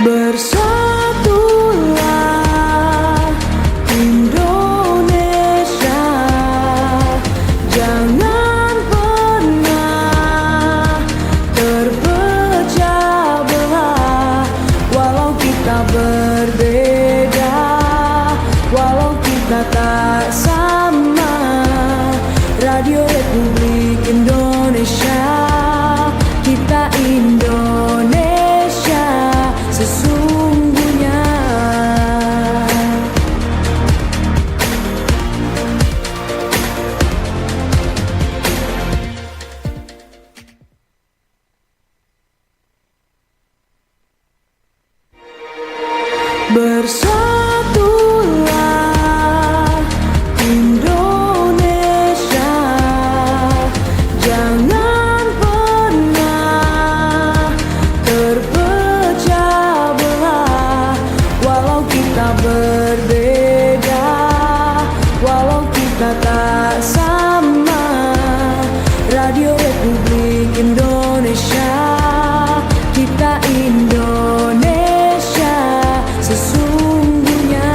Bersatulah Indonesia, jangan pernah terpecah belah. Walau kita berbeda, walau kita tak sama, Radio Republik Indonesia, kita Indonesia sesungguhnya. Bersatulah Indonesia, jangan pernah terpecah belah. Walau kita berbeda, walau kita tak sama, Radio Republik Indonesia, kita Indonesia sesungguhnya.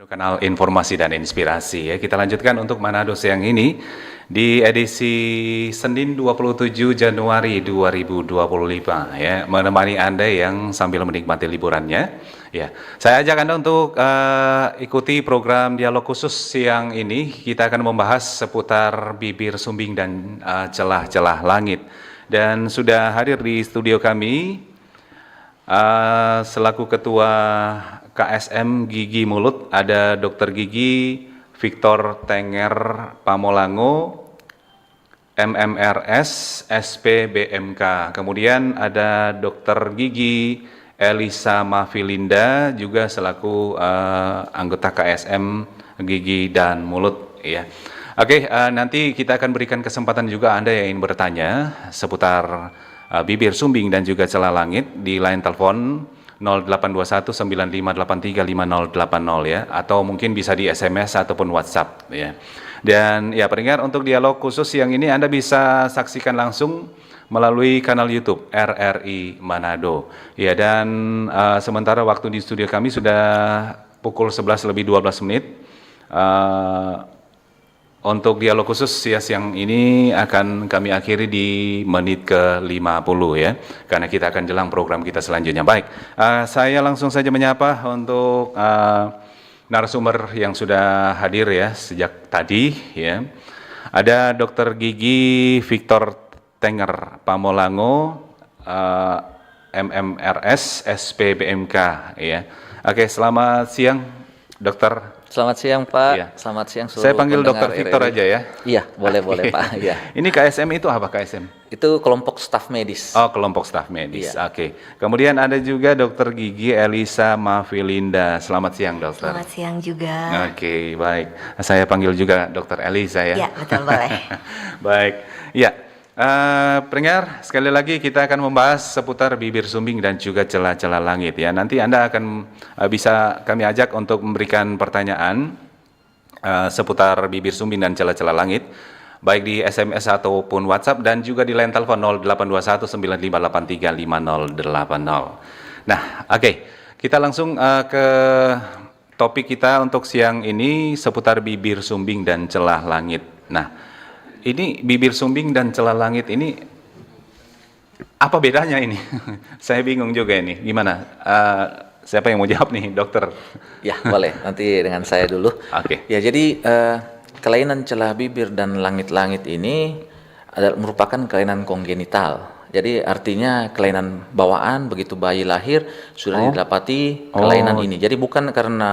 Kanal informasi dan inspirasi ya. Kita lanjutkan untuk Manado siang ini di edisi Senin 27 Januari 2025 ya, menemani Anda yang sambil menikmati liburannya. Ya, saya ajak Anda untuk ikuti program dialog khusus siang ini. Kita akan membahas seputar bibir sumbing dan celah-celah langit. Dan sudah hadir di studio kami selaku Ketua KSM Gigi Mulut ada Dr. Gigi Victor Tenger Pamolango, MMRS, SPBMK. Kemudian ada Dr. Gigi Elisa Mafilinda juga selaku anggota KSM Gigi dan Mulut ya. Oke, nanti kita akan berikan kesempatan juga Anda yang ingin bertanya seputar bibir sumbing dan juga celah langit di line telepon 0821 9583 5080 ya, atau mungkin bisa di SMS ataupun WhatsApp ya. Dan ya pendengar, untuk dialog khusus yang ini Anda bisa saksikan langsung melalui kanal YouTube RRI Manado. Ya, dan sementara waktu di studio kami sudah pukul 11:12 menit. Untuk dialog khusus siang ini akan kami akhiri di menit ke-50 ya, karena kita akan jelang program kita selanjutnya. Baik, saya langsung saja menyapa untuk narasumber yang sudah hadir ya sejak tadi ya. Ada Dr. Gigi Victor Tenger Pamolango, MMRS, SPBMK ya. Oke, selamat siang Dokter. Selamat siang Pak, Iya. Selamat siang seluruh Saya panggil Dr. pendengar Victor RRI. aja ya. Iya, boleh Pak. Iya. Ini KSM itu apa KSM? Itu kelompok staf medis. Oh, kelompok staf medis. Iya. Oke. Kemudian ada juga Dr. Gigi Elisa Mafilinda. Selamat siang, Dokter. Selamat siang juga. Oke, baik. Saya panggil juga Dr. Elisa ya. Ya, betul, boleh. Baik. Ya. Pendengar, sekali lagi kita akan membahas seputar bibir sumbing dan juga celah-celah langit ya. Nanti Anda akan bisa kami ajak untuk memberikan pertanyaan seputar bibir sumbing dan celah-celah langit, baik di SMS ataupun WhatsApp, dan juga di line telepon 0821 9583 5080. Nah, oke. Kita langsung ke topik kita untuk siang ini seputar bibir sumbing dan celah langit. Nah, ini bibir sumbing dan celah langit ini apa bedanya ini? Saya bingung juga ini. Gimana? Siapa yang mau jawab nih, Dokter? Ya, boleh. Nanti dengan saya dulu. Oke. Ya, jadi kelainan celah bibir dan langit-langit ini merupakan kelainan kongenital. Jadi artinya kelainan bawaan, begitu bayi lahir sudah didapati kelainan ini. Jadi bukan karena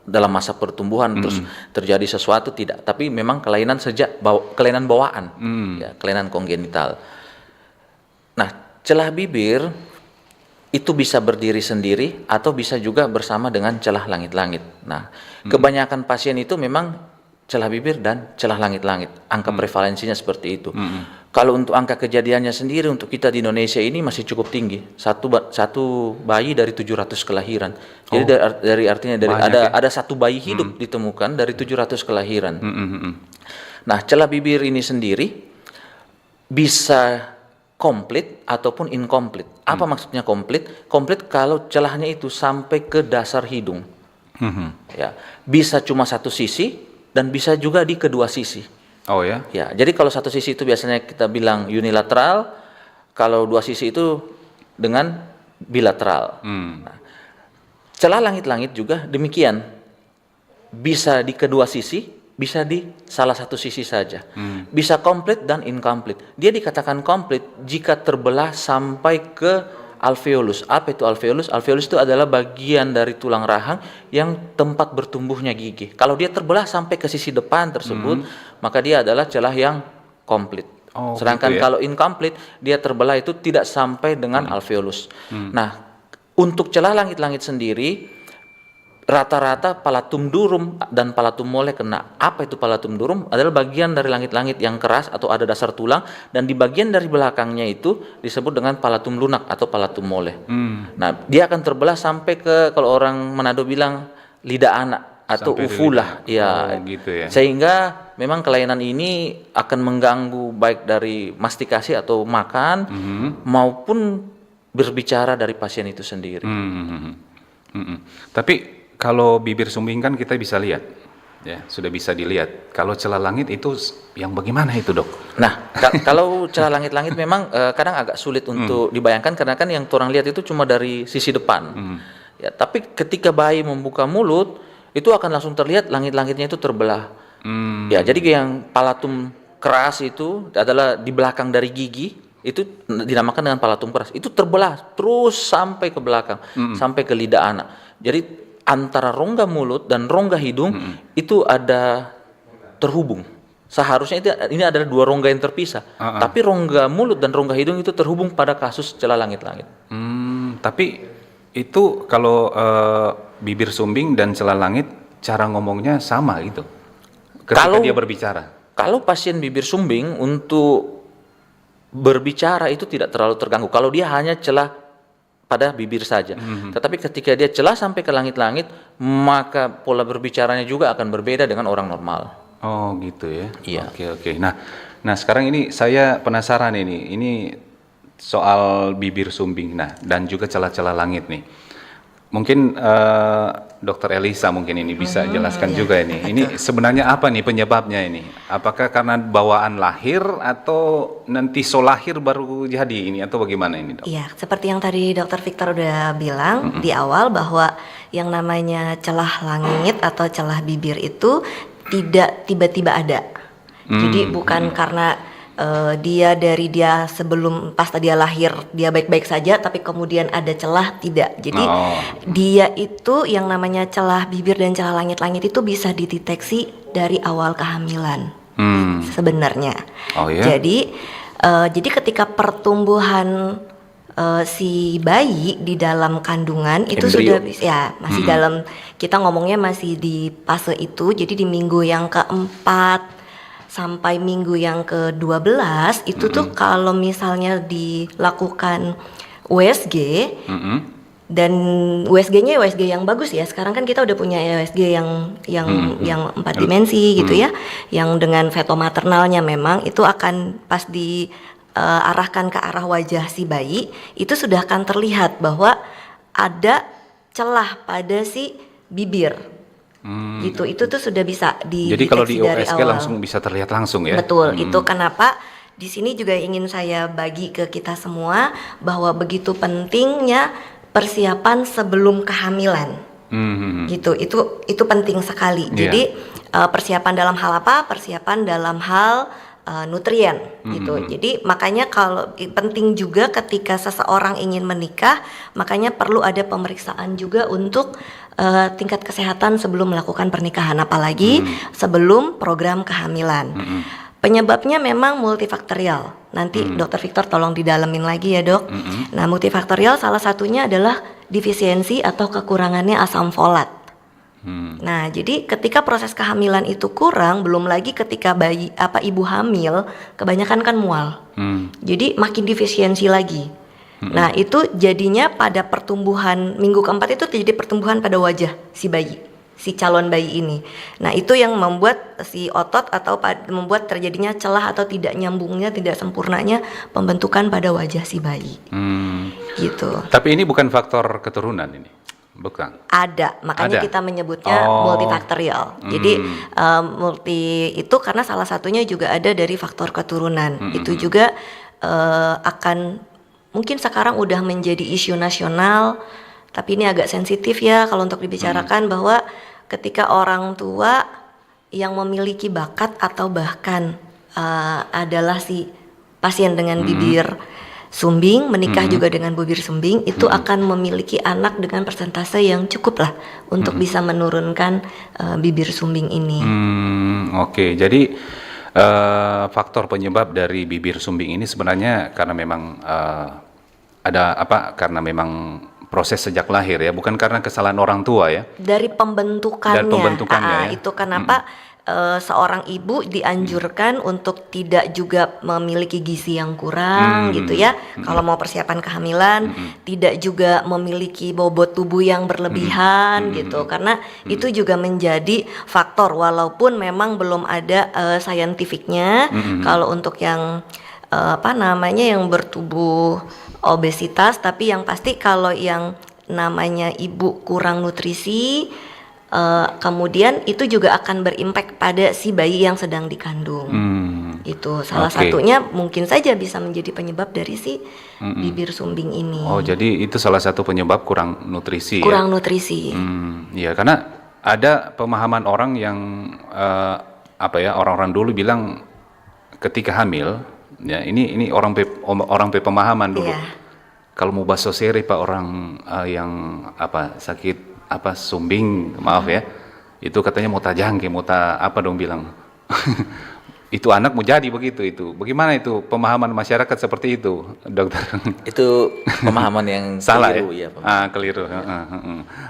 dalam masa pertumbuhan terus terjadi sesuatu, tidak, tapi memang kelainan sejak kelainan bawaan, ya, kelainan kongenital. Nah, celah bibir itu bisa berdiri sendiri atau bisa juga bersama dengan celah langit-langit. Nah, kebanyakan pasien itu memang celah bibir dan celah langit-langit. Angka prevalensinya seperti itu. Kalau untuk angka kejadiannya sendiri untuk kita di Indonesia ini masih cukup tinggi. Satu bayi dari 700 kelahiran. Jadi dari artinya ada satu bayi hidup ditemukan dari 700 kelahiran. Nah, celah bibir ini sendiri bisa komplit ataupun incomplete. Apa maksudnya komplit? Komplit kalau celahnya itu sampai ke dasar hidung. Ya, bisa cuma satu sisi dan bisa juga di kedua sisi. Oh ya? Ya, jadi kalau satu sisi itu biasanya kita bilang unilateral, kalau dua sisi itu dengan bilateral. Nah, celah langit-langit juga demikian, bisa di kedua sisi, bisa di salah satu sisi saja. Bisa komplit dan incomplete. Dia dikatakan komplit jika terbelah sampai ke alveolus. Apa itu alveolus? Alveolus itu adalah bagian dari tulang rahang yang tempat bertumbuhnya gigi. Kalau dia terbelah sampai ke sisi depan tersebut, maka dia adalah celah yang komplit. Sedangkan gitu ya? kalau incomplete, dia terbelah itu tidak sampai dengan alveolus. Nah, untuk celah langit-langit sendiri, rata-rata palatum durum dan palatum mole kena. Apa itu palatum durum? Adalah bagian dari langit-langit yang keras atau ada dasar tulang, dan di bagian dari belakangnya itu disebut dengan palatum lunak atau palatum mole. Nah, dia akan terbelah sampai ke, kalau orang Manado bilang, lidah anak atau Sampai ufula. lidah. Ya, Gitu ya. sehingga memang kelainan ini akan mengganggu baik dari mastikasi atau makan maupun berbicara dari pasien itu sendiri. Tapi kalau bibir sumbing kan kita bisa lihat, ya sudah bisa dilihat. Kalau celah langit itu yang bagaimana itu, Dok? Nah, kalau celah langit-langit memang kadang agak sulit untuk dibayangkan karena kan yang orang lihat itu cuma dari sisi depan. Ya, tapi ketika bayi membuka mulut itu akan langsung terlihat langit-langitnya itu terbelah. Ya, jadi yang palatum keras itu adalah di belakang dari gigi, itu dinamakan dengan palatum keras. Itu terbelah terus sampai ke belakang, sampai ke lidah anak. Jadi antara rongga mulut dan rongga hidung itu ada terhubung. Seharusnya ini adalah dua rongga yang terpisah. Tapi rongga mulut dan rongga hidung itu terhubung pada kasus celah langit-langit. Tapi itu kalau bibir sumbing dan celah langit cara ngomongnya sama gitu. Ketika dia berbicara. Kalau pasien bibir sumbing untuk berbicara itu tidak terlalu terganggu. Kalau dia hanya celah pada bibir saja. Tetapi ketika dia celah sampai ke langit-langit, maka pola berbicaranya juga akan berbeda dengan orang normal. Oh gitu ya. Iya. Oke. Nah sekarang ini saya penasaran ini soal bibir sumbing. Nah dan juga celah-celah langit nih. Mungkin Dokter Elisa mungkin ini bisa jelaskan juga ini. Ini sebenarnya apa nih penyebabnya ini? Apakah karena bawaan lahir atau nanti lahir baru jadi ini atau bagaimana ini, Dok? Iya, seperti yang tadi Dokter Victor udah bilang di awal bahwa yang namanya celah langit atau celah bibir itu tidak tiba-tiba ada. Jadi bukan karena dia sebelum pas dia lahir dia baik-baik saja tapi kemudian ada celah, tidak. Jadi dia itu yang namanya celah bibir dan celah langit-langit itu bisa dideteksi dari awal kehamilan sebenarnya. Jadi ketika pertumbuhan si bayi di dalam kandungan itu sudah masih dalam, kita ngomongnya masih di fase itu. Jadi di minggu yang keempat sampai minggu yang ke-12 itu tuh kalau misalnya dilakukan USG dan USG-nya USG yang bagus ya. Sekarang kan kita udah punya USG yang 4 dimensi gitu ya, yang dengan fetomaternalnya memang itu akan pas diarahkan ke arah wajah si bayi itu sudah akan terlihat bahwa ada celah pada si bibir. Gitu, itu tuh sudah bisa dideteksi. Jadi kalau di dari USG awal langsung bisa terlihat langsung ya. Betul, itu kenapa di sini juga ingin saya bagi ke kita semua bahwa begitu pentingnya persiapan sebelum kehamilan. Gitu, itu penting sekali. Jadi persiapan dalam hal apa? Persiapan dalam hal nutrien gitu. Jadi makanya kalau penting juga ketika seseorang ingin menikah, makanya perlu ada pemeriksaan juga untuk tingkat kesehatan sebelum melakukan pernikahan, apalagi sebelum program kehamilan. Penyebabnya memang multifaktorial. Nanti Dokter Victor tolong didalemin lagi ya, Dok. Nah, multifaktorial salah satunya adalah defisiensi atau kekurangannya asam folat. Nah, jadi ketika proses kehamilan itu kurang, belum lagi ketika ibu hamil, kebanyakan kan mual. Jadi makin defisiensi lagi. Nah, itu jadinya pada pertumbuhan minggu keempat itu terjadi pertumbuhan pada wajah si bayi, si calon bayi ini. Nah, itu yang membuat si otot atau membuat terjadinya celah atau tidak nyambungnya, tidak sempurnanya pembentukan pada wajah si bayi. Gitu. Tapi ini bukan faktor keturunan ini, bukan? Ada, makanya Ada? kita menyebutnya multifaktorial. Jadi multi itu karena salah satunya juga ada dari faktor keturunan. Itu juga akan mungkin sekarang udah menjadi isu nasional, tapi ini agak sensitif ya kalau untuk dibicarakan bahwa ketika orang tua yang memiliki bakat atau bahkan adalah si pasien dengan bibir sumbing menikah juga dengan bibir sumbing itu akan memiliki anak dengan persentase yang cukup lah untuk bisa menurunkan bibir sumbing ini. Oke, jadi faktor penyebab dari bibir sumbing ini sebenarnya karena memang karena memang proses sejak lahir ya, bukan karena kesalahan orang tua ya. Dari pembentukannya. Dari pembentukannya ya. Itu kenapa seorang ibu dianjurkan untuk tidak juga memiliki gizi yang kurang gitu ya. Kalau mau persiapan kehamilan, tidak juga memiliki bobot tubuh yang berlebihan gitu. Karena itu juga menjadi faktor walaupun memang belum ada scientificnya. Kalau untuk yang yang bertubuh obesitas, tapi yang pasti kalau yang namanya ibu kurang nutrisi, kemudian itu juga akan berimpact pada si bayi yang sedang dikandung. Itu salah satunya mungkin saja bisa menjadi penyebab dari si bibir sumbing ini. Oh, jadi itu salah satu penyebab kurang nutrisi. Kurang nutrisi. Ya, karena ada pemahaman orang yang orang-orang dulu bilang ketika hamil, ya ini orang pemahaman dulu. Yeah. Kalau mau baso seri pak orang yang sakit sumbing, maaf ya, itu katanya mau tajangke, apa dong bilang. Itu anak mau jadi begitu itu. Bagaimana itu pemahaman masyarakat seperti itu, dokter? Itu pemahaman yang salah keliru, ya? Pak. Keliru.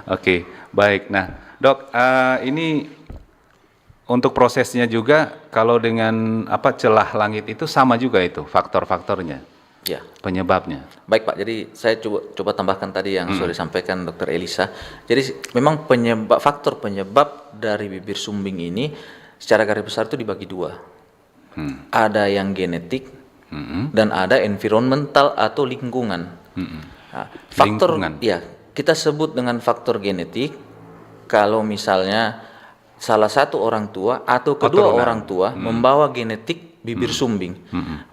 Oke, baik. Nah, dok, ini untuk prosesnya juga kalau dengan celah langit itu sama juga itu faktor-faktornya. Ya. Penyebabnya. Baik Pak, jadi saya coba tambahkan tadi yang sudah disampaikan Dr. Elisa. Jadi memang faktor penyebab dari bibir sumbing ini secara garis besar itu dibagi dua. Ada yang genetik dan ada environmental atau lingkungan. Nah, faktor lingkungan. Ya, kita sebut dengan faktor genetik kalau misalnya salah satu orang tua atau kedua orang tua membawa genetik bibir sumbing.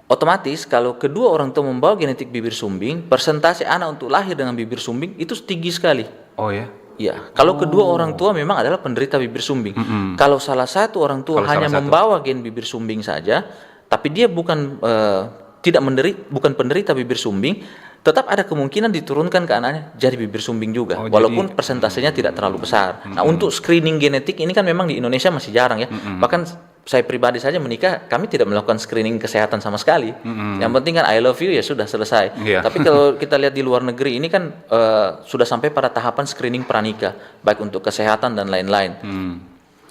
Otomatis kalau kedua orang tua membawa genetik bibir sumbing, persentase anak untuk lahir dengan bibir sumbing itu tinggi sekali. Oh ya? Ya, kalau kedua orang tua memang adalah penderita bibir sumbing. Kalau salah satu orang tua hanya membawa gen bibir sumbing saja, tapi dia bukan penderita bibir sumbing, tetap ada kemungkinan diturunkan ke anaknya jadi bibir sumbing juga, walaupun persentasenya tidak terlalu besar. Nah, untuk screening genetik ini kan memang di Indonesia masih jarang ya. Bahkan saya pribadi saja menikah, kami tidak melakukan screening kesehatan sama sekali. Yang penting kan I love you ya sudah selesai. Tapi kalau kita lihat di luar negeri ini kan sudah sampai pada tahapan screening pranikah, baik untuk kesehatan dan lain-lain.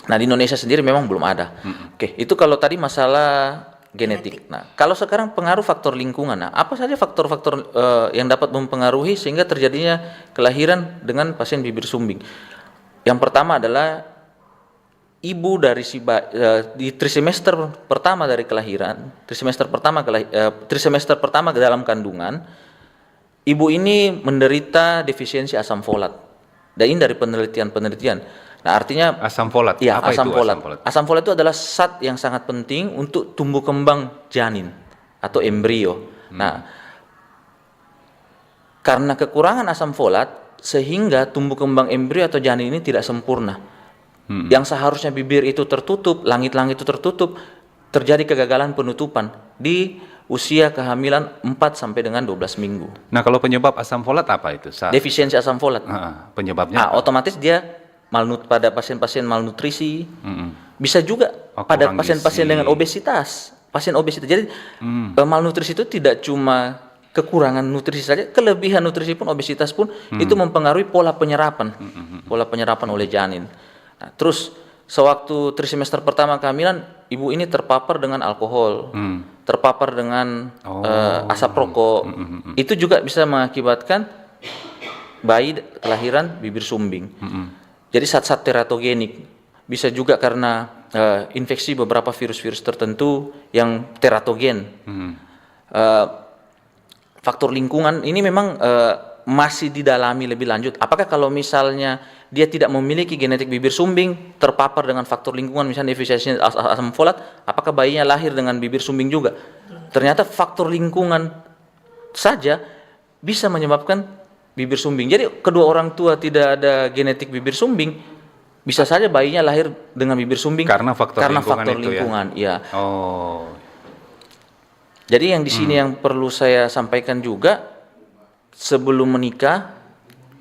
Nah, di Indonesia sendiri memang belum ada. Oke, itu kalau tadi masalah genetik. Nah, kalau sekarang pengaruh faktor lingkungan. Nah, apa saja faktor-faktor yang dapat mempengaruhi sehingga terjadinya kelahiran dengan pasien bibir sumbing? Yang pertama adalah ibu dari di trimester pertama dari kelahiran, trimester pertama ke dalam kandungan, ibu ini menderita defisiensi asam folat. Dan ini dari penelitian. Nah, artinya asam folat. Ya, apa asam itu folat. asam folat? Asam folat itu adalah zat yang sangat penting untuk tumbuh kembang janin atau embrio. Nah, karena kekurangan asam folat sehingga tumbuh kembang embrio atau janin ini tidak sempurna. Yang seharusnya bibir itu tertutup, langit-langit itu tertutup, terjadi kegagalan penutupan di usia kehamilan 4 sampai dengan 12 minggu. Nah, kalau penyebab asam folat apa itu? Defisiensi asam folat. Penyebabnya apa? Otomatis dia pada pasien-pasien malnutrisi. Bisa juga pada pasien-pasien dengan obesitas. Pasien obesitas. Jadi malnutrisi itu tidak cuma kekurangan nutrisi saja, kelebihan nutrisi pun, obesitas pun itu mempengaruhi pola penyerapan oleh janin. Nah, terus sewaktu trimester pertama kehamilan, ibu ini terpapar dengan alkohol, terpapar dengan asap rokok. Itu juga bisa mengakibatkan bayi kelahiran bibir sumbing. Jadi zat-zat teratogenik. Bisa juga karena infeksi beberapa virus-virus tertentu yang teratogen. Faktor lingkungan ini memang masih didalami lebih lanjut. Apakah kalau misalnya dia tidak memiliki genetik bibir sumbing, terpapar dengan faktor lingkungan, misalnya defisiensi asam folat, apakah bayinya lahir dengan bibir sumbing juga? Ternyata faktor lingkungan saja bisa menyebabkan bibir sumbing. Jadi kedua orang tua tidak ada genetik bibir sumbing, bisa saja bayinya lahir dengan bibir sumbing karena faktor lingkungan. Ya. Oh. Jadi yang di sini yang perlu saya sampaikan juga, sebelum menikah,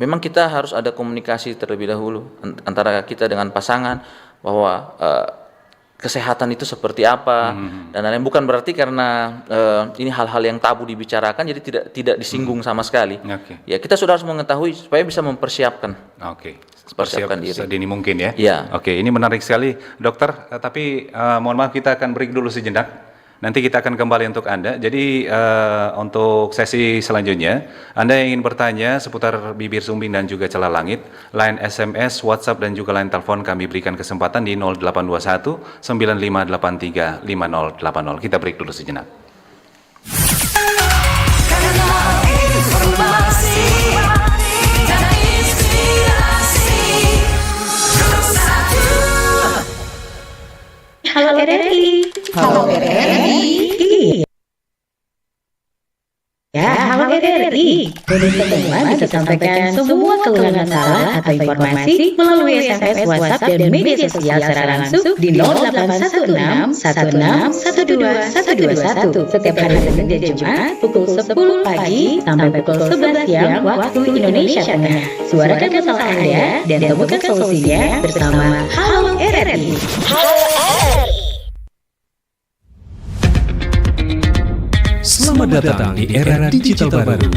memang kita harus ada komunikasi terlebih dahulu antara kita dengan pasangan bahwa kesehatan itu seperti apa dan lain-lain. Bukan berarti karena ini hal-hal yang tabu dibicarakan jadi tidak disinggung sama sekali. Ya kita sudah harus mengetahui supaya bisa mempersiapkan. Persiapkan diri sedini mungkin ya. Ya. Oke, ini menarik sekali, dokter. Tapi mohon maaf kita akan break dulu sejenak. Nanti kita akan kembali untuk Anda. Jadi untuk sesi selanjutnya, Anda yang ingin bertanya seputar bibir sumbing dan juga celah langit, line SMS, WhatsApp dan juga line telepon kami berikan kesempatan di 0821 9583 5080. Kita break dulu sejenak. Halo RRI. Halo RRI. Ya, halo RRI. Untuk semua bisa sampaikan semua keluhan masalah atau informasi melalui SMS, WhatsApp, dan media sosial secara langsung di 0816 16 12 121 setiap hari Senin dan Jumat pukul 10 pagi sampai pukul 11 siang waktu Indonesia Tengah. Suarakan masalah Anda dan temukan solusinya bersama Halo RRI. Halo RRI. Selamat datang di era digital baru.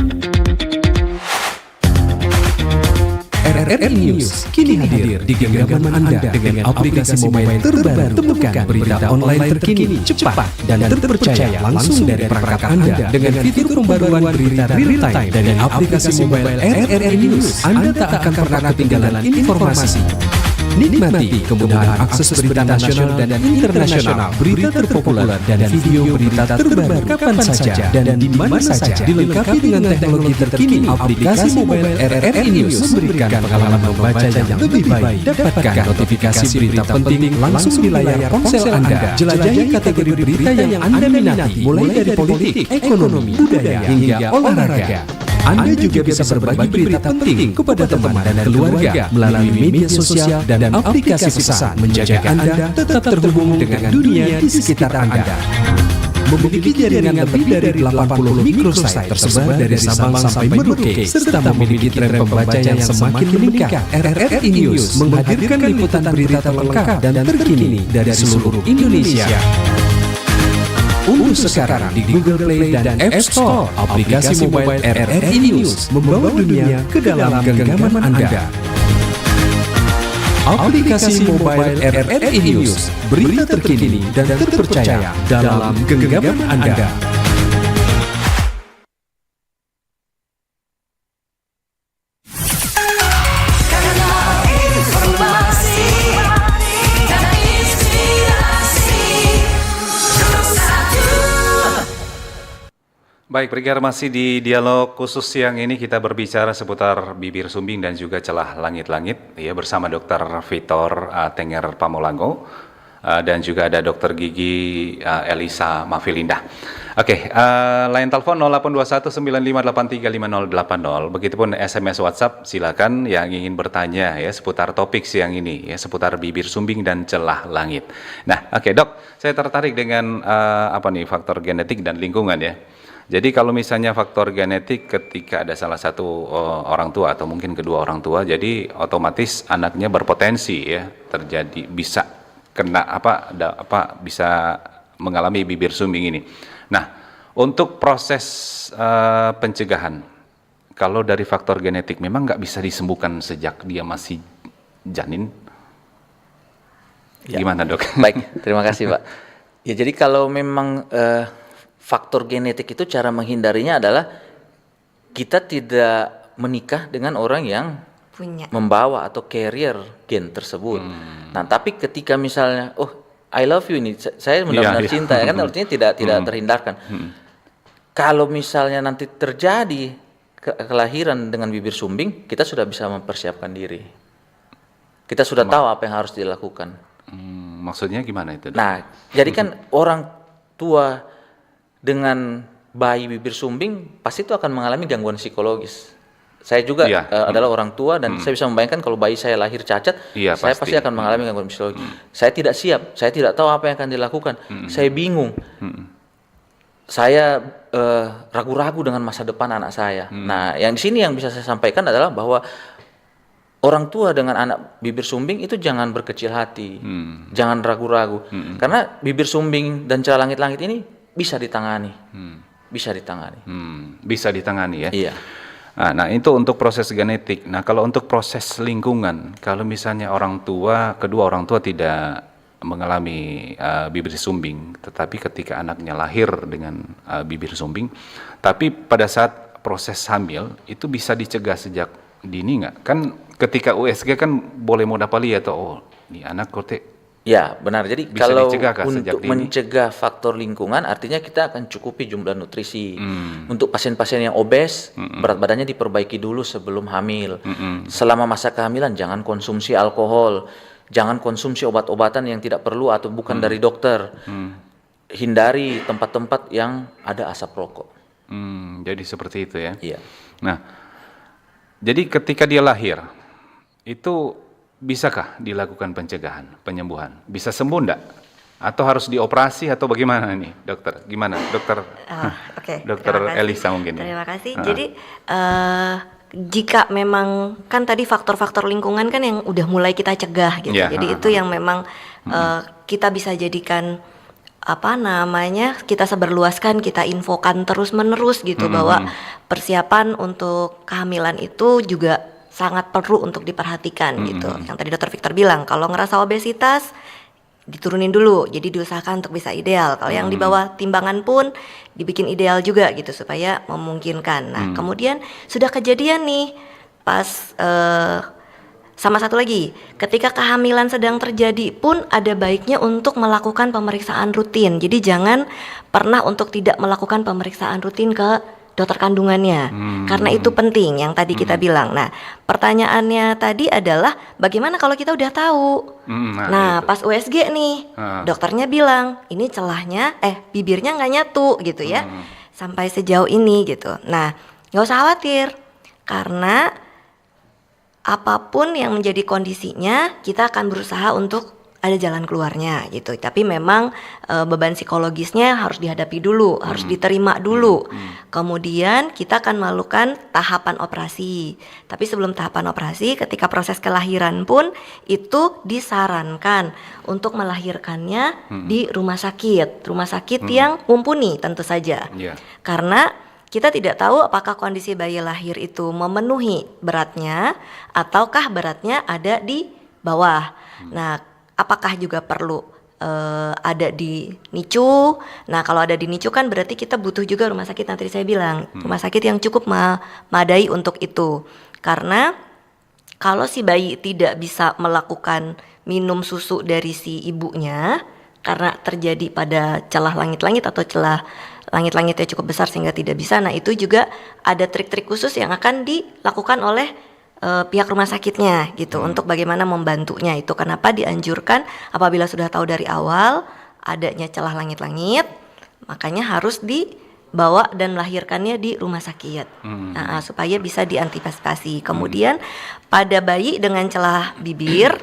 RRI News kini hadir di genggaman Anda dengan aplikasi mobile terbaru. Temukan berita online terkini, cepat, dan terpercaya langsung dari perangkat Anda dengan fitur pembaruan berita real time dari aplikasi mobile RRI News. Anda tak akan pernah ketinggalan informasi. Nikmati kemudahan akses berita nasional dan internasional, berita terpopuler dan video berita terbaru kapan saja dan di mana saja, dilengkapi dengan teknologi terkini. Aplikasi mobile RRI News memberikan pengalaman membaca yang lebih baik. Dapatkan notifikasi berita penting langsung di layar ponsel Anda. Jelajahi kategori berita yang Anda minati, mulai dari politik, ekonomi, budaya, hingga olahraga. Anda juga bisa berbagi berita penting kepada teman dan keluarga melalui media sosial dan aplikasi pesan, menjaga Anda tetap terhubung dengan dunia di sekitar Anda. Memiliki jaringan lebih dari 80 microsite tersebar dari Sabang sampai Merauke, serta memiliki tren pembaca yang semakin meningkat. RRI News menghadirkan liputan berita terlengkap dan terkini dari seluruh Indonesia. Unduh sekarang di Google Play dan App Store aplikasi mobile RRI News, membawa dunia ke dalam genggaman Anda. Aplikasi mobile RRI News, berita terkini dan terpercaya dalam genggaman Anda. Baik, pendengar, masih di dialog khusus siang ini kita berbicara seputar bibir sumbing dan juga celah langit-langit ya bersama Dr. Vitor Tenger Pamulango dan juga ada Dr. Gigi Elisa Mafilinda. Oke, line telepon 082195835080. Begitupun SMS WhatsApp, silakan yang ingin bertanya ya seputar topik siang ini ya seputar bibir sumbing dan celah langit. Nah, oke Dok, saya tertarik dengan faktor genetik dan lingkungan ya. Jadi kalau misalnya faktor genetik ketika ada salah satu orang tua atau mungkin kedua orang tua, jadi otomatis anaknya berpotensi ya terjadi bisa kena bisa mengalami bibir sumbing ini. Nah, untuk proses pencegahan, kalau dari faktor genetik memang nggak bisa disembuhkan sejak dia masih janin? Ya. Gimana dok? Baik, terima kasih Pak. Ya jadi kalau memang faktor genetik itu cara menghindarinya adalah kita tidak menikah dengan orang yang Punya. membawa atau carrier gen tersebut. Nah, tapi ketika misalnya, oh I love you ini, saya benar-benar Iya. cinta, ya kan artinya tidak terhindarkan. Kalau misalnya nanti terjadi kelahiran dengan bibir sumbing, kita sudah bisa mempersiapkan diri. Kita sudah tahu apa yang harus dilakukan. Maksudnya gimana itu dok? Nah, jadi kan orang tua dengan bayi bibir sumbing pasti itu akan mengalami gangguan psikologis. Saya juga Iya. adalah orang tua dan saya bisa membayangkan kalau bayi saya lahir cacat, Iya, saya pasti. pasti akan mengalami gangguan psikologis. Saya tidak siap, saya tidak tahu apa yang akan dilakukan, saya bingung. Saya ragu-ragu dengan masa depan anak saya. Nah, yang di sini yang bisa saya sampaikan adalah bahwa orang tua dengan anak bibir sumbing itu jangan berkecil hati, jangan ragu-ragu, karena bibir sumbing dan celah langit-langit ini bisa ditangani, bisa ditangani. Bisa ditangani ya? Iya. Nah, itu untuk proses genetik. Nah, kalau untuk proses lingkungan, kalau misalnya kedua orang tua tidak mengalami bibir sumbing, tetapi ketika anaknya lahir dengan bibir sumbing, tapi pada saat proses hamil itu bisa dicegah sejak dini nggak? Kan ketika USG kan boleh mau dapat lihat oh ini anak kote. Ya, benar. Jadi Bisa kalau dicegah kah sejak untuk dini? mencegah faktor lingkungan, artinya kita akan cukupi jumlah nutrisi. Untuk pasien-pasien yang obes, berat badannya diperbaiki dulu sebelum hamil. Selama masa kehamilan, jangan konsumsi alkohol, jangan konsumsi obat-obatan yang tidak perlu atau bukan dari dokter. Hindari tempat-tempat yang ada asap rokok. Jadi seperti itu ya? Iya. Nah, jadi ketika dia lahir, itu bisakah dilakukan pencegahan, penyembuhan? Bisa sembuh enggak? Atau harus dioperasi atau bagaimana nih, dokter? Gimana, dokter? Oke, Dokter terima kasih. Elisa mungkin. ya? Terima kasih. Jadi jika memang kan tadi faktor-faktor lingkungan kan yang udah mulai kita cegah gitu. Ya, Jadi itu yang memang kita bisa jadikan apa namanya, kita seberluaskan, kita infokan terus-menerus gitu bahwa persiapan untuk kehamilan itu juga sangat perlu untuk diperhatikan gitu. Yang tadi dokter Victor bilang, kalau ngerasa obesitas diturunin dulu, jadi diusahakan untuk bisa ideal. Kalau yang di bawah timbangan pun dibikin ideal juga gitu supaya memungkinkan. Nah, kemudian sudah kejadian nih pas sama satu lagi, ketika kehamilan sedang terjadi pun ada baiknya untuk melakukan pemeriksaan rutin. Jadi jangan pernah untuk tidak melakukan pemeriksaan rutin ke dokter kandungannya, karena itu penting yang tadi kita bilang. Nah, pertanyaannya tadi adalah bagaimana kalau kita udah tahu? Nah, itu. pas USG nih, dokternya bilang ini celahnya, bibirnya nggak nyatu gitu ya, sampai sejauh ini gitu. Nah, nggak usah khawatir, karena apapun yang menjadi kondisinya, kita akan berusaha untuk ada jalan keluarnya gitu. Tapi memang beban psikologisnya harus dihadapi dulu, harus diterima dulu. Kemudian kita akan melakukan tahapan operasi. Tapi sebelum tahapan operasi, ketika proses kelahiran pun itu disarankan untuk melahirkannya di rumah sakit yang mumpuni tentu saja. Iya. Karena kita tidak tahu apakah kondisi bayi lahir itu memenuhi beratnya ataukah beratnya ada di bawah. Nah, apakah juga perlu ada di NICU? Nah, kalau ada di NICU kan berarti kita butuh juga rumah sakit, nanti saya bilang rumah sakit yang cukup memadai untuk itu. Karena kalau si bayi tidak bisa melakukan minum susu dari si ibunya karena terjadi pada celah langit-langit atau celah langit-langitnya cukup besar sehingga tidak bisa, nah itu juga ada trik-trik khusus yang akan dilakukan oleh pihak rumah sakitnya gitu untuk bagaimana membantunya. Itu kenapa dianjurkan apabila sudah tahu dari awal adanya celah langit-langit, makanya harus dibawa dan melahirkannya di rumah sakit supaya bisa diantisipasi. Kemudian pada bayi dengan celah bibir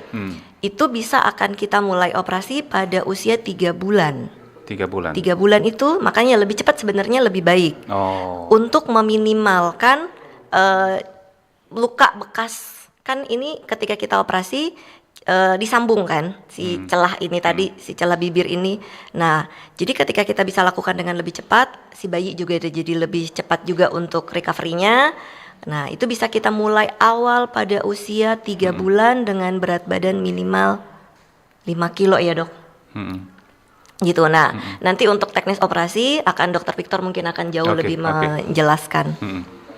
itu bisa akan kita mulai operasi pada usia 3 bulan. 3 bulan. 3 bulan itu makanya lebih cepat sebenarnya lebih baik untuk meminimalkan luka bekas. Kan ini ketika kita operasi disambung kan si celah ini tadi, si celah bibir ini. Nah, jadi ketika kita bisa lakukan dengan lebih cepat, si bayi juga jadi lebih cepat juga untuk recovery-nya. Nah, itu bisa kita mulai awal pada usia 3 bulan dengan berat badan minimal 5 kilo ya dok. Hmm. Gitu. Nah, nanti untuk teknis operasi akan Dokter Victor mungkin akan jauh Oke, lebih oke. menjelaskan.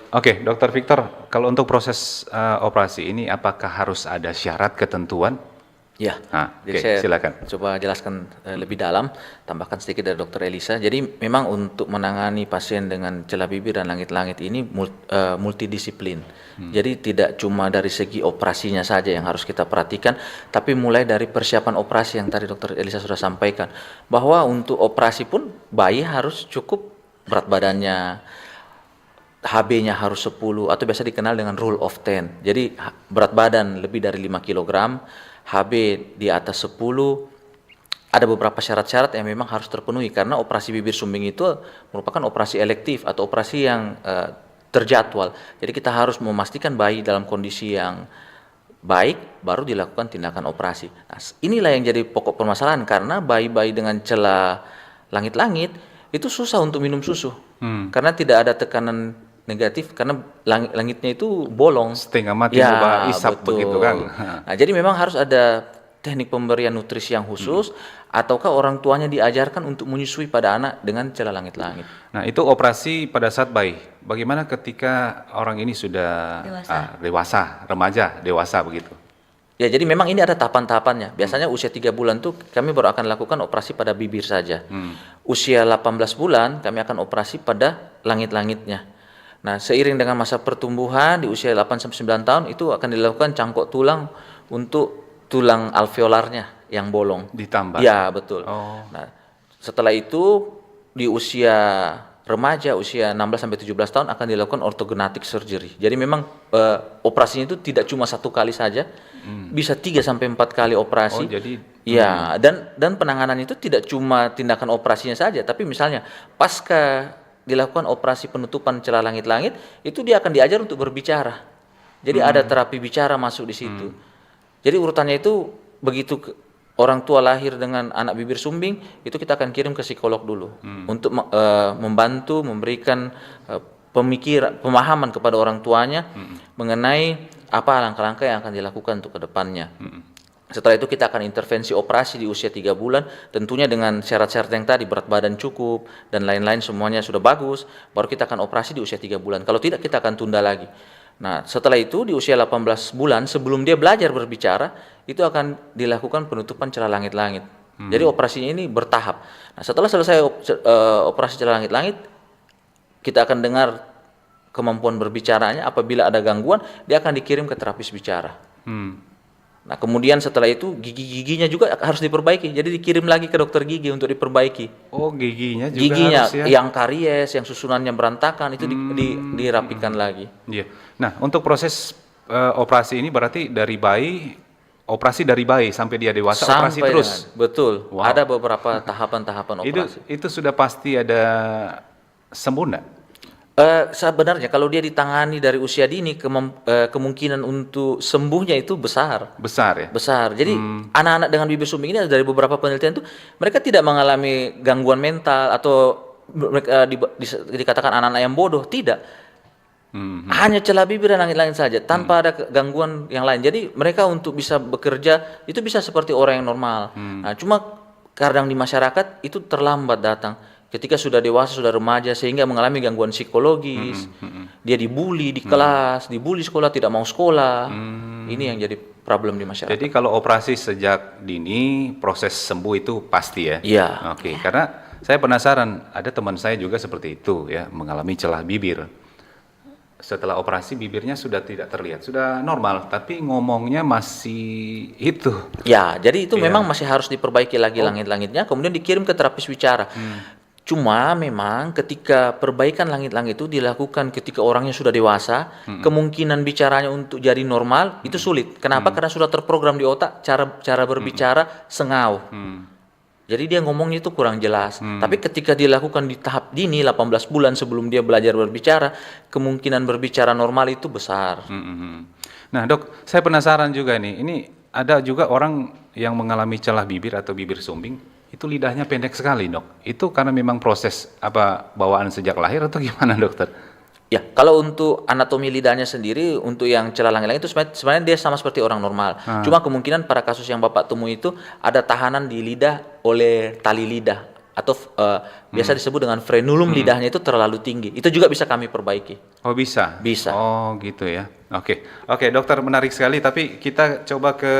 Oke, Dokter Victor, kalau untuk proses operasi ini apakah harus ada syarat ketentuan? Ya, Oke, jadi saya silakan. coba jelaskan lebih dalam, tambahkan sedikit dari Dokter Elisa. Jadi memang untuk menangani pasien dengan celah bibir dan langit-langit ini multidisiplin. Jadi tidak cuma dari segi operasinya saja yang harus kita perhatikan, tapi mulai dari persiapan operasi yang tadi Dokter Elisa sudah sampaikan, bahwa untuk operasi pun bayi harus cukup berat badannya, HB-nya harus 10 atau biasa dikenal dengan rule of 10. Jadi berat badan lebih dari 5 kg, HB di atas 10, ada beberapa syarat-syarat yang memang harus terpenuhi karena operasi bibir sumbing itu merupakan operasi elektif atau operasi yang terjadwal. Jadi kita harus memastikan bayi dalam kondisi yang baik baru dilakukan tindakan operasi. Nah, inilah yang jadi pokok permasalahan karena bayi-bayi dengan celah langit-langit itu susah untuk minum susu karena tidak ada tekanan negatif karena langitnya itu bolong, Setengah mati coba isap betul. begitu kan. Nah, jadi memang harus ada teknik pemberian nutrisi yang khusus ataukah orang tuanya diajarkan untuk menyusui pada anak dengan celah langit-langit. Nah, itu operasi pada saat bayi. Bagaimana ketika orang ini sudah dewasa, remaja, dewasa begitu? Ya, jadi memang ini ada tahapan-tahapannya. Biasanya usia 3 bulan tuh kami baru akan lakukan operasi pada bibir saja. Usia 18 bulan kami akan operasi pada langit-langitnya. Nah, seiring dengan masa pertumbuhan di usia 8-9 tahun itu akan dilakukan cangkok tulang untuk tulang alveolarnya yang bolong. Ditambah? Ya, betul. Oh. Nah, setelah itu di usia remaja, usia 16-17 tahun akan dilakukan orthognathic surgery. Jadi memang operasinya itu tidak cuma 1 kali saja, bisa 3-4 kali operasi. Oh, jadi ya, dan penanganannya itu tidak cuma tindakan operasinya saja, tapi misalnya pasca dilakukan operasi penutupan celah langit-langit, itu dia akan diajar untuk berbicara. Jadi ada terapi bicara masuk di situ. Jadi urutannya itu begitu orang tua lahir dengan anak bibir sumbing, itu kita akan kirim ke psikolog dulu untuk membantu memberikan pemahaman kepada orang tuanya mengenai apa langkah-langkah yang akan dilakukan untuk kedepannya. Setelah itu kita akan intervensi operasi di usia 3 bulan, tentunya dengan syarat-syarat yang tadi, berat badan cukup dan lain-lain semuanya sudah bagus, baru kita akan operasi di usia 3 bulan. Kalau tidak kita akan tunda lagi. Nah, setelah itu di usia 18 bulan sebelum dia belajar berbicara, itu akan dilakukan penutupan celah langit-langit. Jadi operasinya ini bertahap. Nah, setelah selesai operasi celah langit-langit, kita akan dengar kemampuan berbicaranya. Apabila ada gangguan, dia akan dikirim ke terapis bicara. Nah, kemudian setelah itu gigi-giginya juga harus diperbaiki. Jadi dikirim lagi ke dokter gigi untuk diperbaiki. Oh, giginya juga Giginya harus ya? yang karies, yang susunannya berantakan itu dirapikan lagi. Iya. Nah, untuk proses operasi ini berarti dari bayi, operasi dari bayi sampai dia dewasa, operasi Sampai terus? betul. Wow. Ada beberapa tahapan-tahapan operasi. Itu sudah pasti ada sembuh nggak? Sebenarnya kalau dia ditangani dari usia dini, kemungkinan untuk sembuhnya itu besar. Besar ya? Besar. Jadi anak-anak dengan bibir sumbing ini dari beberapa penelitian itu mereka tidak mengalami gangguan mental atau mereka dikatakan anak-anak yang bodoh, tidak. Hanya celah bibir dan langit-langit saja tanpa ada gangguan yang lain. Jadi mereka untuk bisa bekerja itu bisa seperti orang yang normal. Nah, cuma kadang di masyarakat itu terlambat datang. Ketika sudah dewasa, sudah remaja, sehingga mengalami gangguan psikologis, dia dibully di kelas, dibully sekolah, tidak mau sekolah. Ini yang jadi problem di masyarakat. Jadi kalau operasi sejak dini, proses sembuh itu pasti ya? Iya. Oke, karena saya penasaran, ada teman saya juga seperti itu ya, mengalami celah bibir. Setelah operasi bibirnya sudah tidak terlihat, sudah normal, tapi ngomongnya masih itu. Ya, jadi itu Iya. memang masih harus diperbaiki lagi langit-langitnya, kemudian dikirim ke terapis bicara. Cuma memang ketika perbaikan langit-langit itu dilakukan ketika orangnya sudah dewasa, kemungkinan bicaranya untuk jadi normal itu sulit. Kenapa? Karena sudah terprogram di otak cara berbicara sengau. Jadi dia ngomongnya itu kurang jelas. Tapi ketika dilakukan di tahap dini 18 bulan sebelum dia belajar berbicara, kemungkinan berbicara normal itu besar. Nah dok, saya penasaran juga nih, ini ada juga orang yang mengalami celah bibir atau bibir sumbing, itu lidahnya pendek sekali dok. Itu karena memang proses bawaan sejak lahir atau gimana dokter? Ya, kalau untuk anatomi lidahnya sendiri, untuk yang celah langit-langit itu sebenarnya dia sama seperti orang normal. Cuma kemungkinan pada kasus yang Bapak temui itu ada tahanan di lidah oleh tali lidah atau biasa disebut dengan frenulum lidahnya itu terlalu tinggi. Itu juga bisa kami perbaiki. Oh bisa? Bisa. Oh gitu ya. Oke dokter, menarik sekali. Tapi kita coba ke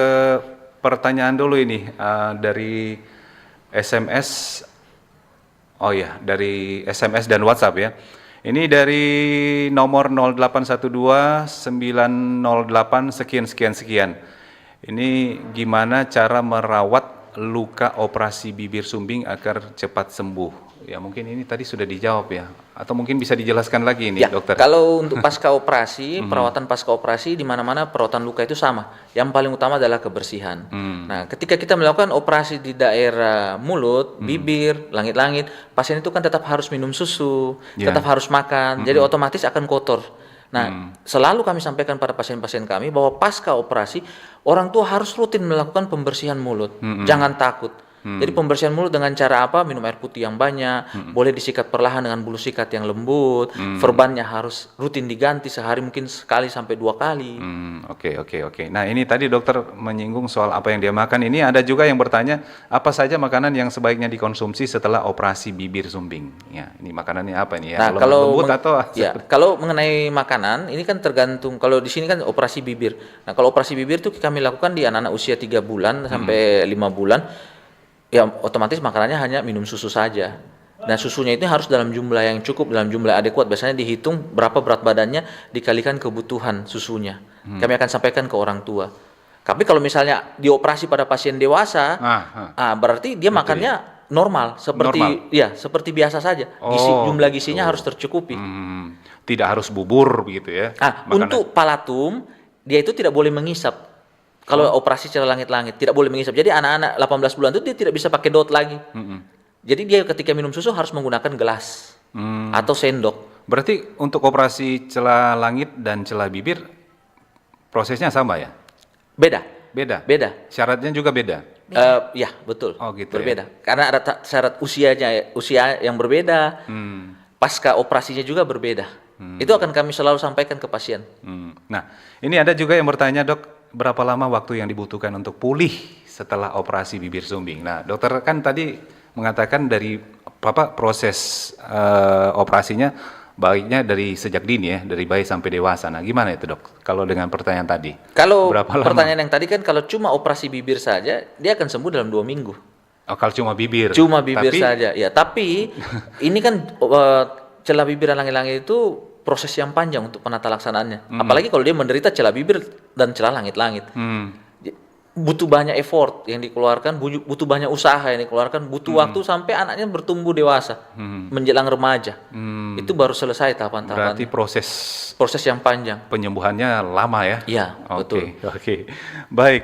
pertanyaan dulu ini dari SMS. Oh ya, dari SMS dan WhatsApp ya. Ini dari nomor 0812 908 sekian. Ini gimana cara merawat luka operasi bibir sumbing agar cepat sembuh? Ya mungkin ini tadi sudah dijawab ya. Atau mungkin bisa dijelaskan lagi ini Ya, dokter. kalau untuk pasca operasi, perawatan pasca operasi di mana-mana perawatan luka itu sama. Yang paling utama adalah kebersihan. Nah, ketika kita melakukan operasi di daerah mulut, bibir, langit-langit, pasien itu kan tetap harus minum susu, tetap harus makan, jadi otomatis akan kotor. Nah, selalu kami sampaikan pada pasien-pasien kami bahwa pasca operasi orang tua harus rutin melakukan pembersihan mulut. Jangan takut. Jadi pembersihan mulut dengan cara apa? Minum air putih yang banyak, boleh disikat perlahan dengan bulu sikat yang lembut, verbannya harus rutin diganti sehari mungkin sekali sampai 2 kali. Oke. Nah ini tadi dokter menyinggung soal apa yang dia makan. Ini ada juga yang bertanya apa saja makanan yang sebaiknya dikonsumsi setelah operasi bibir sumbing. Ya, ini makanannya apa nih ya? Nah, kalau lembut atau kalau mengenai makanan ini kan tergantung. Kalau di sini kan operasi bibir. Nah, kalau operasi bibir itu kami lakukan di anak-anak usia 3 bulan sampai 5 bulan. Ya otomatis makanannya hanya minum susu saja. Nah susunya itu harus dalam jumlah yang cukup, dalam jumlah adekuat. Biasanya dihitung berapa berat badannya dikalikan kebutuhan susunya. Kami akan sampaikan ke orang tua. Tapi kalau misalnya dioperasi pada pasien dewasa, berarti dia makannya normal seperti biasa saja. Jumlah gizinya harus tercukupi. Tidak harus bubur begitu ya. Untuk palatum dia itu tidak boleh mengisap. Kalau operasi celah langit-langit tidak boleh mengisap. Jadi anak-anak 18 bulan itu dia tidak bisa pakai dot lagi. Jadi dia ketika minum susu harus menggunakan gelas atau sendok. Berarti untuk operasi celah langit dan celah bibir prosesnya sama ya? Beda. Syaratnya juga beda. Ya betul. Oh gitu. Berbeda. Karena ada syarat usia yang berbeda. Pasca operasinya juga berbeda. Itu akan kami selalu sampaikan ke pasien. Nah, ini ada juga yang bertanya, Dok, berapa lama waktu yang dibutuhkan untuk pulih setelah operasi bibir sumbing? Nah, dokter kan tadi mengatakan dari proses operasinya baiknya dari sejak dini ya, dari bayi sampai dewasa. Nah, gimana itu dok? Kalau dengan pertanyaan tadi? Kalau pertanyaan yang tadi kan kalau cuma operasi bibir saja, dia akan sembuh dalam 2 minggu. Oh, kalau cuma bibir? Cuma bibir saja, ya. Tapi ini kan celah bibir dan langit-langit itu proses yang panjang untuk penata laksanaannya. Apalagi kalau dia menderita celah bibir dan celah langit-langit. Butuh banyak effort yang dikeluarkan, butuh banyak usaha yang dikeluarkan, butuh waktu sampai anaknya bertumbuh dewasa, menjelang remaja. Itu baru selesai tahapan-tahapan. Berarti proses yang panjang. Penyembuhannya lama ya? Iya, betul. Oke. Baik.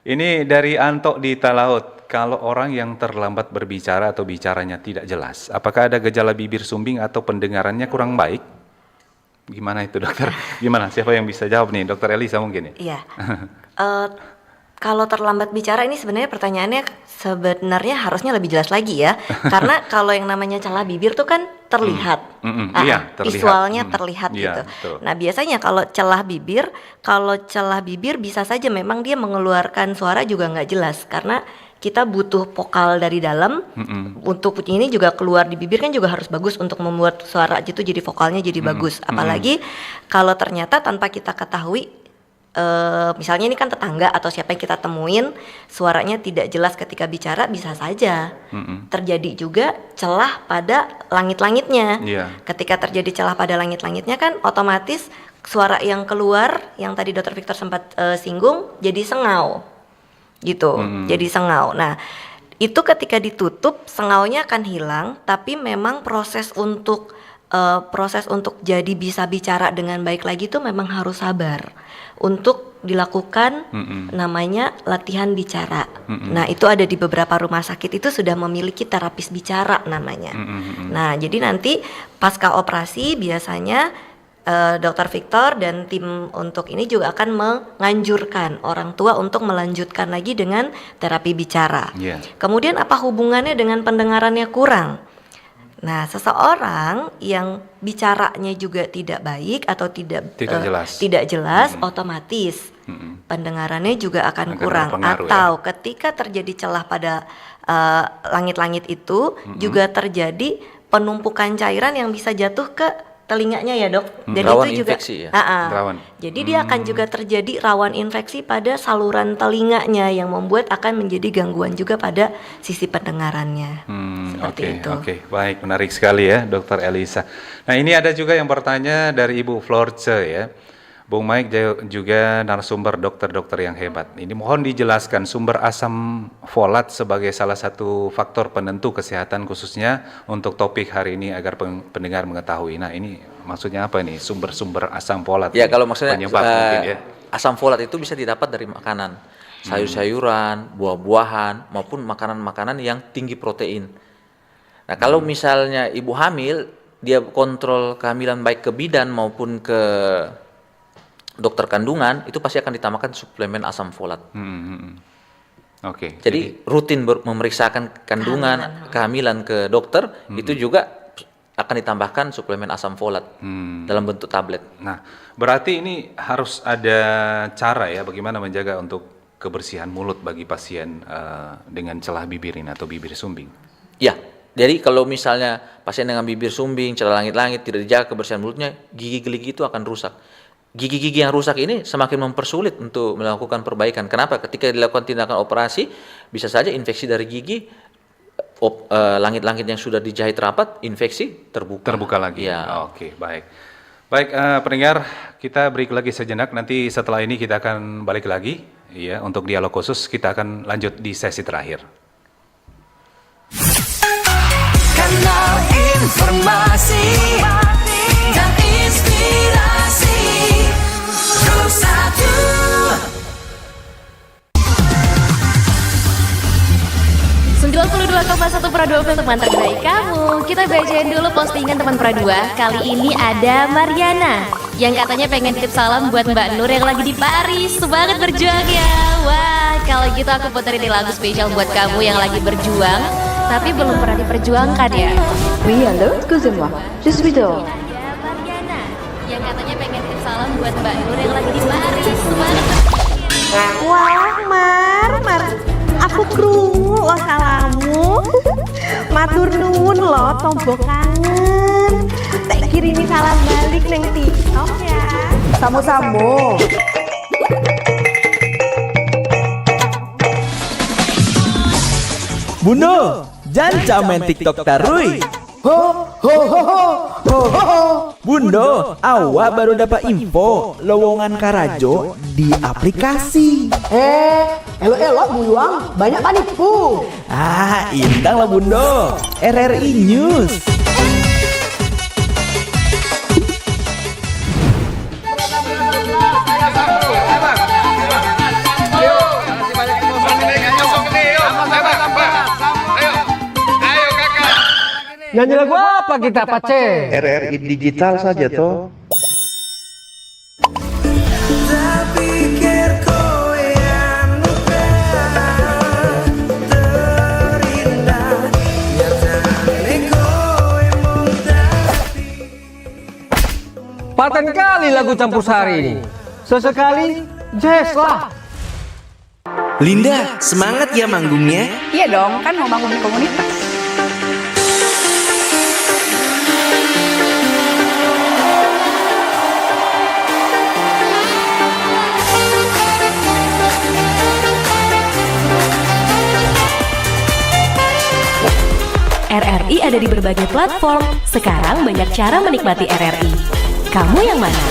Ini dari Anto di Talaut. Kalau orang yang terlambat berbicara atau bicaranya tidak jelas, apakah ada gejala bibir sumbing atau pendengarannya kurang baik? Gimana itu dokter? Gimana? Siapa yang bisa jawab nih? Dokter Elisa mungkin ya? Iya. Kalau terlambat bicara ini sebenarnya pertanyaannya sebenarnya harusnya lebih jelas lagi ya. Karena kalau yang namanya celah bibir tuh kan terlihat. Terlihat. Visualnya terlihat Iya, gitu. betul. Nah, biasanya kalau celah bibir bisa saja memang dia mengeluarkan suara juga nggak jelas karena kita butuh vokal dari dalam. Untuk ini juga keluar di bibir kan juga harus bagus untuk membuat suara itu jadi vokalnya jadi bagus. Apalagi kalau ternyata tanpa kita ketahui misalnya ini kan tetangga atau siapa yang kita temuin suaranya tidak jelas ketika bicara, bisa saja terjadi juga celah pada langit-langitnya. Ketika terjadi celah pada langit-langitnya kan otomatis suara yang keluar yang tadi Dr. Victor sempat singgung jadi sengau gitu. Jadi sengau. Nah, itu ketika ditutup sengaunya akan hilang, tapi memang proses untuk jadi bisa bicara dengan baik lagi itu memang harus sabar untuk dilakukan namanya latihan bicara. Nah, itu ada di beberapa rumah sakit itu sudah memiliki terapis bicara namanya. Nah, jadi nanti pasca operasi biasanya Dr. Victor dan tim untuk ini juga akan menganjurkan orang tua untuk melanjutkan lagi dengan terapi bicara. Kemudian apa hubungannya dengan pendengarannya kurang? Nah, seseorang yang bicaranya juga tidak baik atau tidak jelas, otomatis pendengarannya juga akan kurang. berpengaruh, Atau ketika terjadi celah pada langit-langit itu juga terjadi penumpukan cairan yang bisa jatuh ke telinganya ya dok. Dan Rawan itu juga infeksi ya? Rawan. jadi dia akan juga terjadi rawan infeksi pada saluran telinganya yang membuat akan menjadi gangguan juga pada sisi pendengarannya. Seperti itu. Oke, baik, menarik sekali ya, Dokter Elisa. Nah, ini ada juga yang bertanya dari Ibu Florce ya. Bung Mike juga narasumber dokter-dokter yang hebat. Ini mohon dijelaskan sumber asam folat sebagai salah satu faktor penentu kesehatan khususnya untuk topik hari ini agar pendengar mengetahui. Nah, ini maksudnya apa nih sumber-sumber asam folat? Ya, kalau maksudnya penyebab mungkin ya. asam folat itu bisa didapat dari makanan, sayur-sayuran, buah-buahan maupun makanan-makanan yang tinggi protein. Nah, kalau misalnya ibu hamil, dia kontrol kehamilan baik ke bidan maupun ke dokter kandungan, itu pasti akan ditambahkan suplemen asam folat. Oke. Jadi rutin memeriksakan kandungan, kehamilan ke dokter, itu juga akan ditambahkan suplemen asam folat dalam bentuk tablet. Nah, berarti ini harus ada cara ya bagaimana menjaga untuk kebersihan mulut bagi pasien dengan celah bibir ini atau bibir sumbing. Ya, jadi kalau misalnya pasien dengan bibir sumbing, celah langit-langit, tidak dijaga kebersihan mulutnya, gigi-gigi itu akan rusak. Gigi-gigi yang rusak ini semakin mempersulit untuk melakukan perbaikan. Kenapa? Ketika dilakukan tindakan operasi, bisa saja infeksi dari gigi, langit-langit yang sudah dijahit rapat, infeksi terbuka Lagi. Ya. Oke, baik. Baik, pendengar, kita break lagi sejenak. Nanti setelah ini kita akan balik lagi, ya, untuk dialog khusus. Kita akan lanjut di sesi terakhir. Kanal informasi dan inspirasi 92,1 Pradua untuk mantan baik kamu. Kita bacain dulu postingan teman Pradua. Kali ini ada Mariana yang katanya pengen titip salam buat Mbak Nur yang lagi di Paris. Semangat berjuang ya. Wah, kalau gitu aku puterin ini lagu spesial buat kamu yang lagi berjuang tapi belum pernah diperjuangkan ya. Oui, allô, excusez-moi. Je suis dehors. Ada Mariana yang katanya pengen titip salam buat Mbak Nur yang lagi di Paris. Semangat. Wah, Mar, aku krungu lo salammu. Matur nuwun lo tombok kangen. Tak kirimi salam balik neng TikTok ya. Samo-samo. Bundo, jangan main TikTok tarui. Ho ho ho ho ho ho ho. Bundo, awak baru dapat info lowongan Karajo di aplikasi. Elok-elok buyuang, banyak panipu. Ah, intang lah Bundo. RRI News. Nyanyi lagu apa kita Pace? RRI digital saja toh. Paten kali lagu campur sari ini. Sesekali jazz lah. Linda, semangat ya manggungnya. Iya dong, kan mau bangun komunitas. RRI ada di berbagai platform. Sekarang banyak cara menikmati RRI. Kamu yang mana?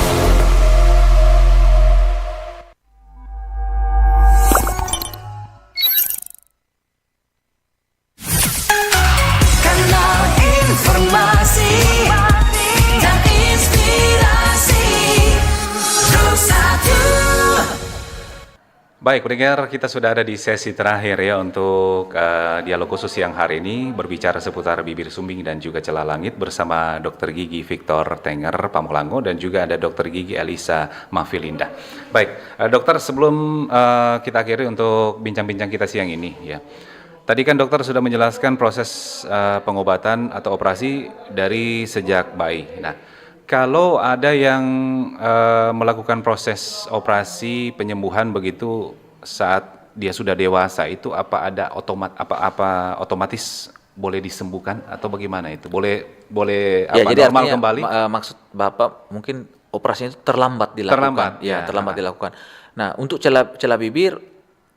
Kanal informasi dan inspirasi 21. Baik, pendengar, kita sudah ada di sesi terakhir ya untuk dialog khusus yang hari ini berbicara seputar bibir sumbing dan juga celah langit bersama Dr. Gigi Victor Tenger Pamulango dan juga ada Dr. Gigi Elisa Mafilinda. Baik, dokter, sebelum kita akhiri untuk bincang-bincang kita siang ini ya, Tadi kan dokter sudah menjelaskan proses pengobatan atau operasi dari sejak bayi. Nah, kalau ada yang melakukan proses operasi penyembuhan begitu saat dia sudah dewasa, itu apa ada otomatis boleh disembuhkan atau bagaimana itu? Boleh Ya, jadi normal artinya, kembali? maksud Bapak mungkin operasinya itu terlambat dilakukan. Terlambat, ya. Terlambat dilakukan. Nah, untuk celah bibir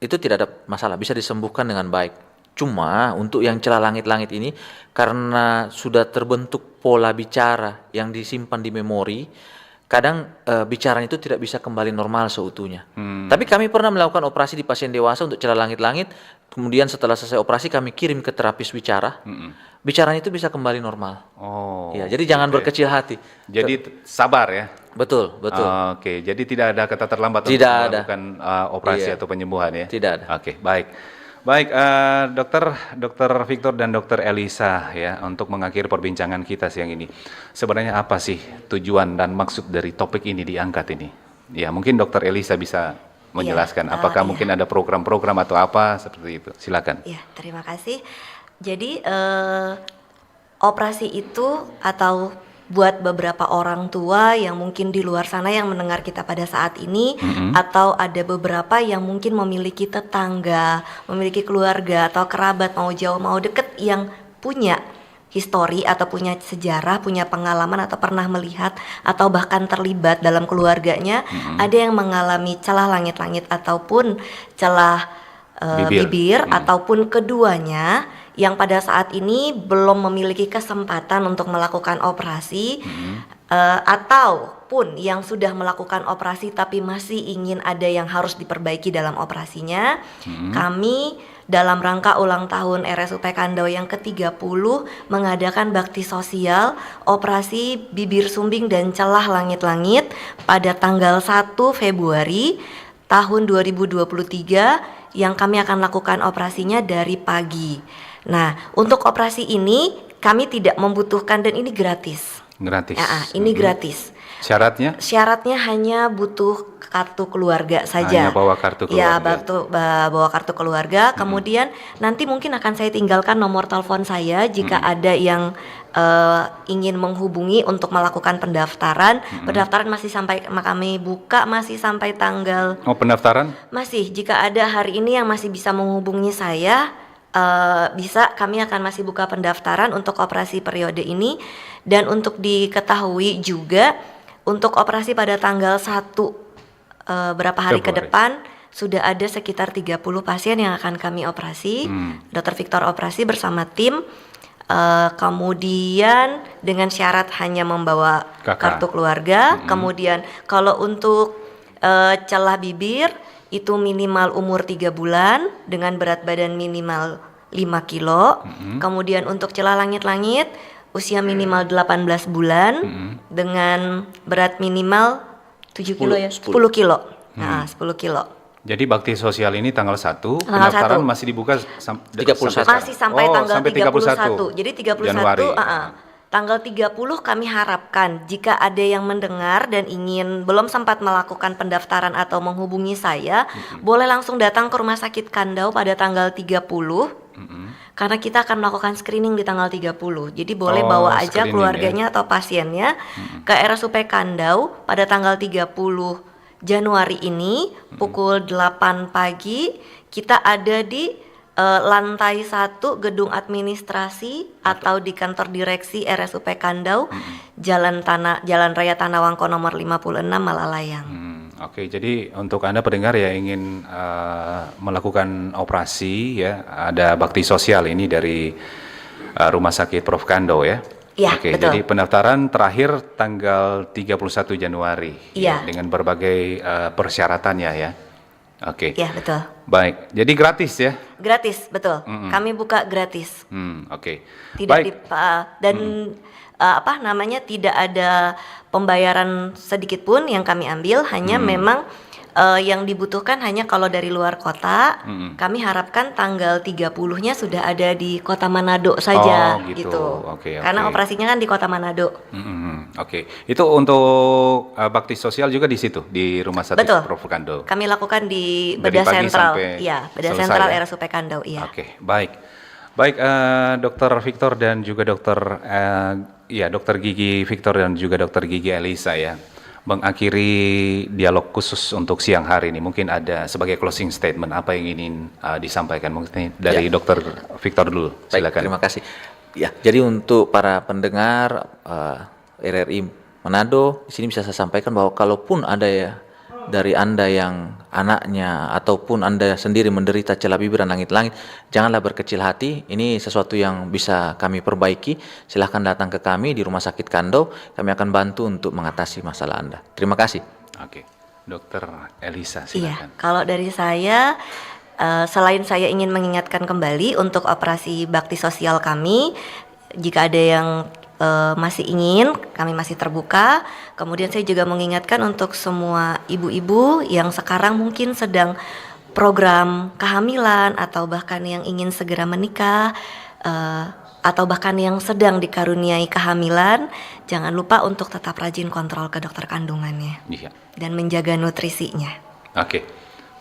itu tidak ada masalah, bisa disembuhkan dengan baik. Cuma untuk yang celah langit-langit ini karena sudah terbentuk pola bicara yang disimpan di memori, kadang bicaranya itu tidak bisa kembali normal seutuhnya. Tapi kami pernah melakukan operasi di pasien dewasa untuk celah langit-langit, kemudian setelah selesai operasi kami kirim ke terapis bicara. Bicaranya itu bisa kembali normal. Oh. Ya, jadi jangan berkecil hati. Jadi sabar ya. Betul. Oke, jadi tidak ada kata terlambat Tidak untuk ada. melakukan operasi Iya. atau penyembuhan ya. Tidak ada. Oke, baik. Baik, dokter Victor dan dokter Elisa ya, untuk mengakhiri perbincangan kita siang ini. Sebenarnya apa sih tujuan dan maksud dari topik ini diangkat ini? Ya, mungkin dokter Elisa bisa menjelaskan. Apakah mungkin ada program-program atau apa seperti itu? Silakan. Ya, terima kasih. Jadi operasi itu atau buat beberapa orang tua yang mungkin di luar sana yang mendengar kita pada saat ini, atau ada beberapa yang mungkin memiliki tetangga, memiliki keluarga atau kerabat mau jauh mau deket yang punya histori atau punya sejarah, punya pengalaman atau pernah melihat atau bahkan terlibat dalam keluarganya, ada yang mengalami celah langit-langit ataupun celah bibir ataupun keduanya, yang pada saat ini belum memiliki kesempatan untuk melakukan operasi, ataupun yang sudah melakukan operasi tapi masih ingin ada yang harus diperbaiki dalam operasinya. Kami dalam rangka ulang tahun RSUP Kandau yang ke-30 mengadakan bakti sosial operasi bibir sumbing dan celah langit-langit pada tanggal 1 Februari tahun 2023 yang kami akan lakukan operasinya dari pagi. Nah, untuk operasi ini kami tidak membutuhkan dan ini gratis. Gratis. Ini gratis. Syaratnya? Syaratnya hanya butuh kartu keluarga saja. Hanya bawa kartu Ya, keluarga. bawa kartu keluarga. Kemudian nanti mungkin akan saya tinggalkan nomor telepon saya jika ada yang ingin menghubungi untuk melakukan pendaftaran. Pendaftaran masih sampai kami buka masih sampai tanggal. Oh, pendaftaran? Masih. Jika ada hari ini yang masih bisa menghubungi saya, bisa, kami akan masih buka pendaftaran untuk operasi periode ini. Dan untuk diketahui juga untuk operasi pada tanggal 1 berapa hari ke depan sudah ada sekitar 30 pasien yang akan kami operasi. Dr. Victor operasi bersama tim, kemudian dengan syarat hanya membawa kartu keluarga. Kemudian kalau untuk celah bibir itu minimal umur 3 bulan dengan berat badan minimal 5 kilo. Kemudian untuk celah langit-langit usia minimal 18 bulan dengan berat minimal 7 kilo ya, 10 kilo. Nah, 10 kilo. Jadi bakti sosial ini tanggal 1, Tanggal pendaftaran 1. masih dibuka 31. Masih sampai tanggal sampai 31. Jadi 31 Januari. Tanggal 30 kami harapkan jika ada yang mendengar dan ingin belum sempat melakukan pendaftaran atau menghubungi saya, boleh langsung datang ke Rumah Sakit Kandau pada tanggal 30. Karena kita akan melakukan screening di tanggal 30. Jadi boleh bawa aja keluarganya atau pasiennya ke RSUP Kandau pada tanggal 30 Januari ini pukul 8 pagi. Kita ada di lantai 1 gedung administrasi atau di kantor direksi RSUP Kandau, Jalan Raya Tanah Wangko nomor 56 Malalayang. Oke, jadi untuk Anda pendengar ya ingin melakukan operasi ya, ada bakti sosial ini dari Rumah Sakit Prof. Kandau ya. Iya, Oke, betul. jadi pendaftaran terakhir tanggal 31 Januari Iya. ya, dengan berbagai persyaratannya ya. Oke. Iya, betul. Baik, jadi gratis ya. Gratis, betul. Kami buka gratis. Oke. Tidak Baik. tidak ada pembayaran sedikit pun yang kami ambil, hanya memang yang dibutuhkan hanya kalau dari luar kota, kami harapkan tanggal 30-nya sudah ada di Kota Manado saja Oh, gitu. Oke, Karena oke. operasinya kan di Kota Manado. Oke, itu untuk bakti sosial juga di situ, di Rumah Sakit Betul. Prof. Kando. Kami lakukan di Dari Bedah pagi Sentral. sampai Iya, Bedah selesai Sentral ya? RSUP Kando, iya. Oke, baik. Baik, Dokter Victor dan juga Dokter Gigi Victor dan juga Dokter Gigi Elisa ya. Mengakhiri dialog khusus untuk siang hari ini, mungkin ada sebagai closing statement apa yang ingin disampaikan mungkin dari Dokter Victor dulu. Baik, Silakan. terima kasih. Ya, jadi untuk para pendengar RRI Manado, di sini bisa saya sampaikan bahwa kalaupun ada ya dari Anda yang anaknya ataupun Anda sendiri menderita celah bibir dan langit-langit, janganlah berkecil hati. Ini sesuatu yang bisa kami perbaiki. Silahkan datang ke kami di Rumah Sakit Kando. Kami akan bantu untuk mengatasi masalah Anda. Terima kasih. Oke, Dokter Elisa Iya, silakan. kalau dari saya, selain saya ingin mengingatkan kembali untuk operasi bakti sosial kami, jika ada yang masih ingin, kami masih terbuka. Kemudian saya juga mengingatkan untuk semua ibu-ibu yang sekarang mungkin sedang program kehamilan atau bahkan yang ingin segera menikah, atau bahkan yang sedang dikaruniai kehamilan, jangan lupa untuk tetap rajin kontrol ke dokter kandungannya Iya. dan menjaga nutrisinya. Oke.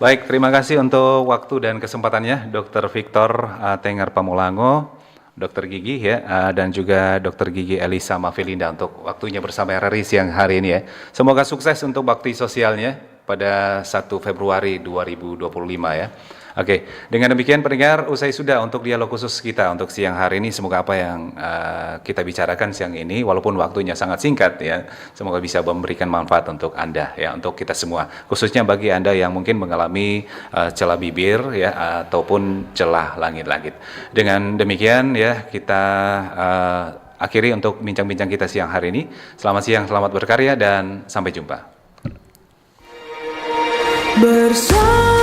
Baik, terima kasih untuk waktu dan kesempatannya Dokter Victor Tenger Pamulango, Dokter Gigi ya, dan juga Dokter Gigi Elisa Mavelinda untuk waktunya bersama RRI siang hari ini ya. Semoga sukses untuk bakti sosialnya pada 1 Februari 2025 ya. Oke, dengan demikian pendengar, usai sudah untuk dialog khusus kita untuk siang hari ini. Semoga apa yang kita bicarakan siang ini, walaupun waktunya sangat singkat ya, semoga bisa memberikan manfaat untuk Anda ya, untuk kita semua. Khususnya bagi Anda yang mungkin mengalami celah bibir ya, ataupun celah langit-langit. Dengan demikian ya, kita akhiri untuk bincang-bincang kita siang hari ini. Selamat siang, selamat berkarya, dan sampai jumpa. Bersama